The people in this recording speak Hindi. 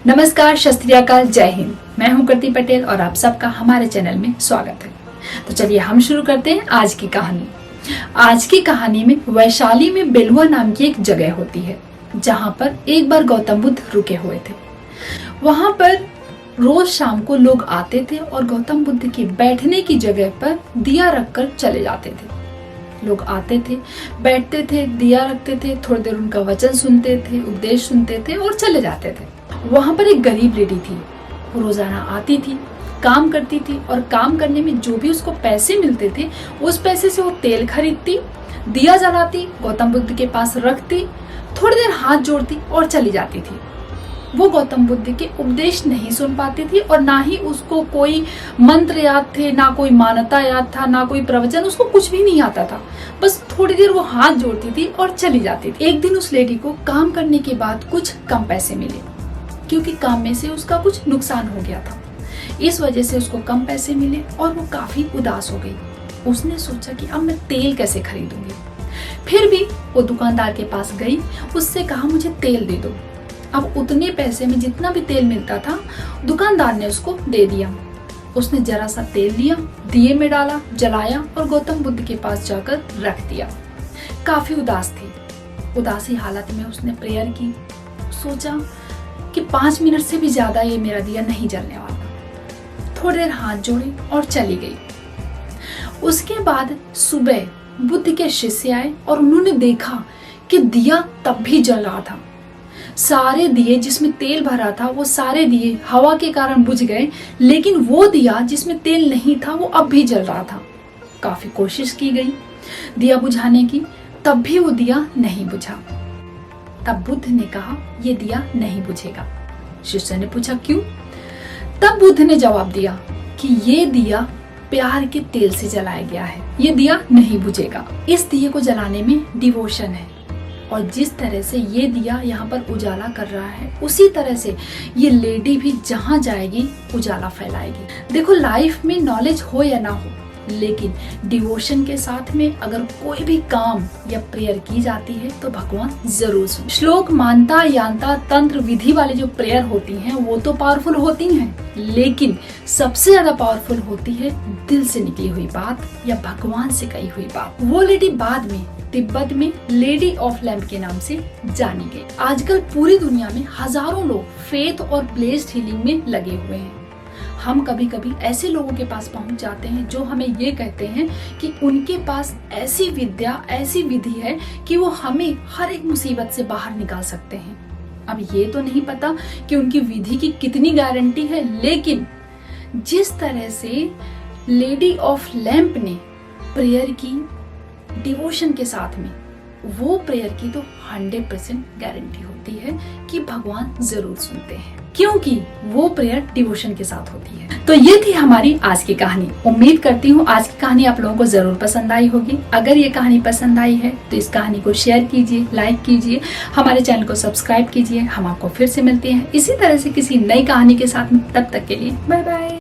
नमस्कार, शस्त्र श्री अकाल, जय हिंद। मैं हूं कृति पटेल और आप सबका हमारे चैनल में स्वागत है। तो चलिए हम शुरू करते हैं आज की कहानी। आज की कहानी में वैशाली में बेलुआ नाम की एक जगह होती है जहां पर एक बार गौतम बुद्ध रुके हुए थे। वहां पर रोज शाम को लोग आते थे और गौतम बुद्ध की बैठने की जगह पर दिया रखकर चले जाते थे। लोग आते थे, बैठते थे, दिया रखते थे, थोड़ी देर उनका वचन सुनते थे, उपदेश सुनते थे और चले जाते थे। वहां पर एक गरीब लेडी थी। वो रोजाना आती थी, काम करती थी और काम करने में जो भी उसको पैसे मिलते थे उस पैसे से वो तेल खरीदती, दिया जलाती, गौतम बुद्ध के पास रखती, थोड़ी देर हाथ जोड़ती और चली जाती थी। वो गौतम बुद्ध के उपदेश नहीं सुन पाती थी और ना ही उसको कोई मंत्र याद थे, ना कोई मान्यता याद था, ना कोई प्रवचन, उसको कुछ भी नहीं आता था। बस थोड़ी देर वो हाथ जोड़ती थी और चली जाती थी। एक दिन उस लेडी को काम करने के बाद कुछ कम पैसे मिले क्योंकि काम में से उसका कुछ नुकसान हो गया था। इस वजह से उसको कम पैसे मिले और वो काफी उदास हो गई। उसने सोचा कि अब मैं तेल कैसे खरीदूंगी। फिर भी वो दुकानदार के पास गई, उससे कहा मुझे तेल दे दो। अब उतने पैसे में जितना भी तेल मिलता था दुकानदार ने उसको दे दिया। उसने जरा सा तेल लिया, दिए में डाला, जलाया और गौतम बुद्ध के पास जाकर रख दिया। काफी उदास थी। उदासी हालत में उसने प्रेयर की। सोचा कि 5 मिनट से भी ज्यादा ये मेरा दिया नहीं जलने वाला। थोड़ी देर हाथ जोड़े और चली गई। उसके बाद सुबह बुद्ध के शिष्य आए और उन्होंने देखा कि दिया तब भी जल रहा था। सारे दिए जिसमें तेल भरा था वो सारे दिए हवा के कारण बुझ गए, लेकिन वो दिया जिसमें तेल नहीं था वो अब भी जल रहा था। काफी कोशिश की गई दिया बुझाने की, तब भी वो दिया नहीं बुझा। तब बुद्ध ने कहा ये दिया नहीं बुझेगा। शिष्य ने पूछा क्यों? तब बुद्ध ने जवाब दिया कि ये दिया प्यार के तेल से जलाया गया है, ये दिया नहीं बुझेगा। इस दिए को जलाने में डिवोशन है और जिस तरह से ये दिया यहाँ पर उजाला कर रहा है उसी तरह से ये लेडी भी जहाँ जाएगी उजाला फैलाएगी। देखो, लाइफ में नॉलेज हो या ना हो, लेकिन डिवोशन के साथ में अगर कोई भी काम या प्रेयर की जाती है तो भगवान जरूर सुन। श्लोक, मानता, यांता, तंत्र, विधि वाली जो प्रेयर होती हैं वो तो पावरफुल होती हैं, लेकिन सबसे ज्यादा पावरफुल होती है दिल से निकली हुई बात या भगवान से कही हुई बात। वो लेडी बाद में तिब्बत में लेडी ऑफ लैम्प के नाम से जानी गई। आजकल पूरी दुनिया में हजारों लोग फेथ और ब्लेस्ड हीलिंग में लगे हुए हैं। हम कभी कभी ऐसे लोगों के पास पहुंच जाते हैं जो हमें ये कहते हैं कि उनके पास ऐसी विद्या, ऐसी विधि है कि वो हमें हर एक मुसीबत से बाहर निकाल सकते हैं। अब ये तो नहीं पता कि उनकी विधि की कितनी गारंटी है, लेकिन जिस तरह से लेडी ऑफ लैम्प ने प्रेयर की डिवोशन के साथ में, वो प्रेयर की तो 100% गारंटी होती है कि भगवान जरूर सुनते हैं, क्योंकि वो प्रेयर डिवोशन के साथ होती है। तो ये थी हमारी आज की कहानी। उम्मीद करती हूँ आज की कहानी आप लोगों को जरूर पसंद आई होगी। अगर ये कहानी पसंद आई है तो इस कहानी को शेयर कीजिए, लाइक कीजिए, हमारे चैनल को सब्सक्राइब कीजिए। हम आपको फिर से मिलते हैं इसी तरह से किसी नई कहानी के साथ में। तब तक के लिए बाय बाय।